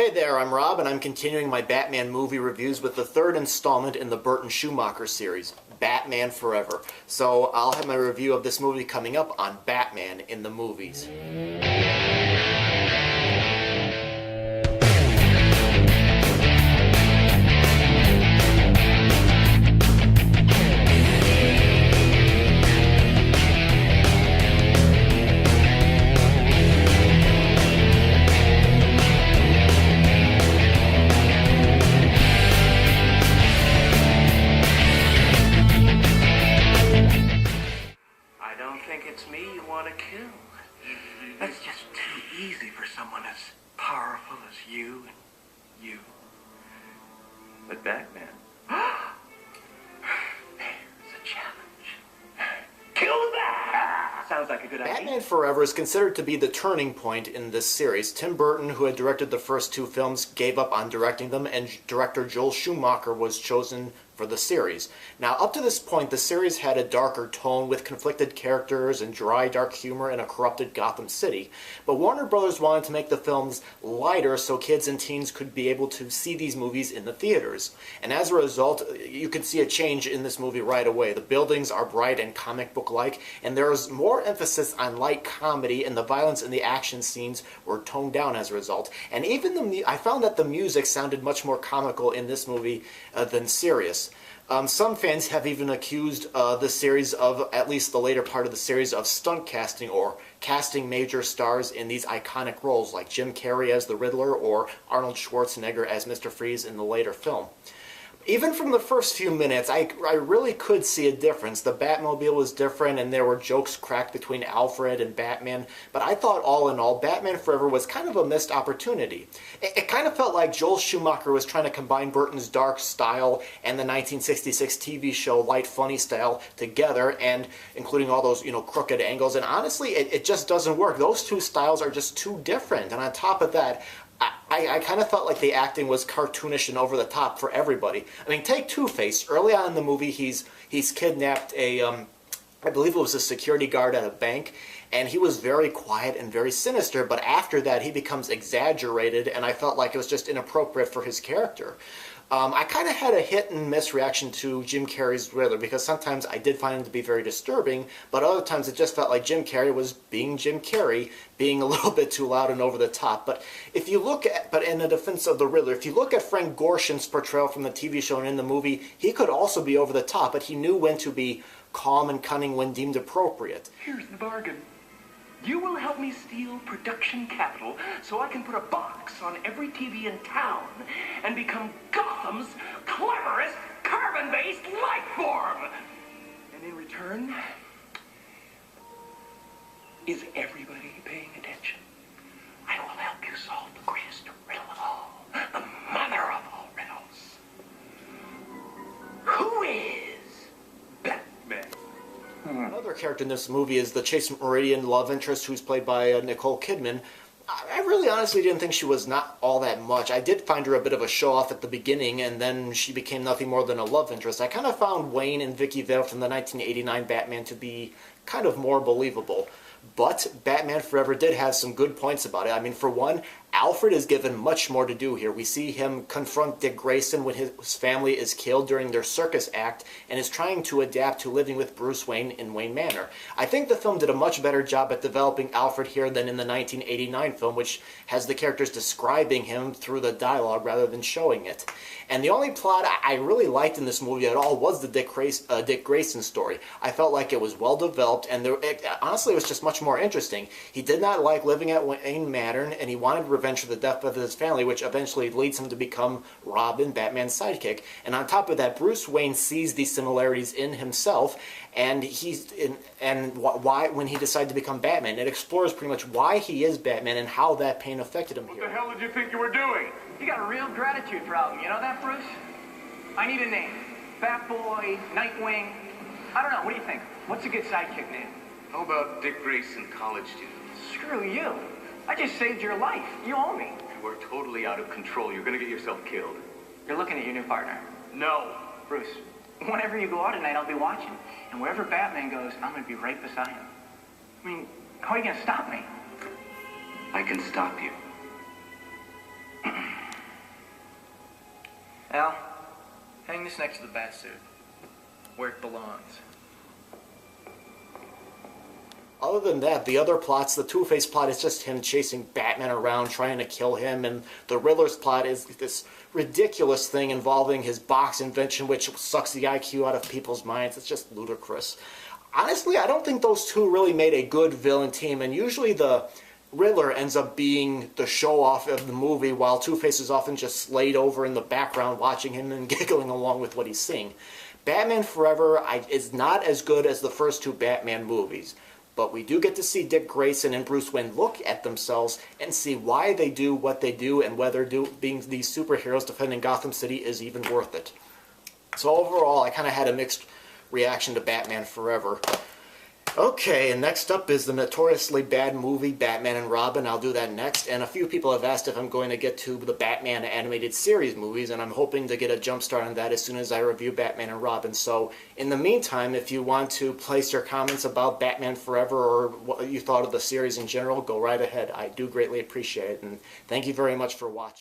Hey there, I'm Rob, and I'm continuing my Batman movie reviews with the third installment in the Burton Schumacher series, Batman Forever. So I'll have my review of this movie coming up on Batman in the Movies. It's me you want to kill. That's just too easy for someone as powerful as you and you. But Batman, there's a challenge. Kill that! Sounds like a good idea. Batman Forever is considered to be the turning point in this series. Tim Burton, who had directed the first two films, gave up on directing them, and director Joel Schumacher was chosen for the series. Now, up to this point, the series had a darker tone with conflicted characters and dry, dark humor in a corrupted Gotham City. But Warner Brothers wanted to make the films lighter so kids and teens could be able to see these movies in the theaters. And as a result, you can see a change in this movie right away. The buildings are bright and comic book-like, and there's more emphasis on light comedy, and the violence and the action scenes were toned down as a result. And even I found that the music sounded much more comical in this movie than serious. Some fans have even accused the series of, at least the later part of the series, of stunt casting or casting major stars in these iconic roles like Jim Carrey as the Riddler or Arnold Schwarzenegger as Mr. Freeze in the later film. Even from the first few minutes, I really could see a difference. The Batmobile was different, and there were jokes cracked between Alfred and Batman, but I thought all in all, Batman Forever was kind of a missed opportunity. It kind of felt like Joel Schumacher was trying to combine Burton's dark style and the 1966 TV show light funny style together, and including all those, crooked angles, and honestly, it just doesn't work. Those two styles are just too different, and on top of that, I kind of felt like the acting was cartoonish and over the top for everybody. I mean, take Two-Face. Early on in the movie, he's kidnapped I believe it was a security guard at a bank, and he was very quiet and very sinister, but after that he becomes exaggerated, and I felt like it was just inappropriate for his character. I kind of had a hit and miss reaction to Jim Carrey's Riddler, because sometimes I did find him to be very disturbing, but other times it just felt like Jim Carrey was being Jim Carrey, being a little bit too loud and over the top. But if you look at, but in the defense of the Riddler, if you look at Frank Gorshin's portrayal from the TV show and in the movie, he could also be over the top, but he knew when to be calm and cunning when deemed appropriate. Here's the bargain. You will help me steal production capital so I can put a box on every TV in town and become Gotham's cleverest carbon-based life form. And in return, is everybody paying attention? I will help you solve the greatest riddle of all, the mother of all riddles. Who is Batman? Another character in this movie is the Chase Meridian love interest, who's played by Nicole Kidman. I really honestly didn't think she was not all that much. I did find her a bit of a show-off at the beginning, and then she became nothing more than a love interest. I kind of found Wayne and Vicky Vale from the 1989 Batman to be kind of more believable. But Batman Forever did have some good points about it. I mean, for one, Alfred is given much more to do here. We see him confront Dick Grayson when his family is killed during their circus act and is trying to adapt to living with Bruce Wayne in Wayne Manor. I think the film did a much better job at developing Alfred here than in the 1989 film, which has the characters describing him through the dialogue rather than showing it. And the only plot I really liked in this movie at all was the Dick Grayson story. I felt like it was well developed, and honestly it was just much more interesting. He did not like living at Wayne Manor, and he wanted revenge for the death of his family, which eventually leads him to become Robin, Batman's sidekick. And on top of that, Bruce Wayne sees these similarities in himself, and why when he decided to become Batman, it explores pretty much why he is Batman and how that pain affected him here. What the hell did you think you were doing? You got a real gratitude problem, you know that, Bruce? I need a name. Batboy, Nightwing. I don't know, what do you think? What's a good sidekick name? How about Dick Grayson, college student? Screw you. I just saved your life. You owe me. You are totally out of control. You're gonna get yourself killed. You're looking at your new partner. No. Bruce, whenever you go out tonight, I'll be watching. And wherever Batman goes, I'm gonna be right beside him. I mean, how are you gonna stop me? I can stop you. Al, hang this next to the bat suit, where it belongs. Other than that, the other plots, the Two-Face plot is just him chasing Batman around, trying to kill him, and the Riddler's plot is this ridiculous thing involving his box invention, which sucks the IQ out of people's minds. It's just ludicrous. Honestly, I don't think those two really made a good villain team, and usually the Riddler ends up being the show-off of the movie, while Two-Face is often just slayed over in the background watching him and giggling along with what he's seeing. Batman Forever is not as good as the first two Batman movies, but we do get to see Dick Grayson and Bruce Wayne look at themselves and see why they do what they do and whether being these superheroes defending Gotham City is even worth it. So overall, I kind of had a mixed reaction to Batman Forever. Okay, and next up is the notoriously bad movie Batman and Robin. I'll do that next. And a few people have asked if I'm going to get to the Batman animated series movies, and I'm hoping to get a jump start on that as soon as I review Batman and Robin. So in the meantime, if you want to place your comments about Batman Forever or what you thought of the series in general, go right ahead. I do greatly appreciate it, and thank you very much for watching.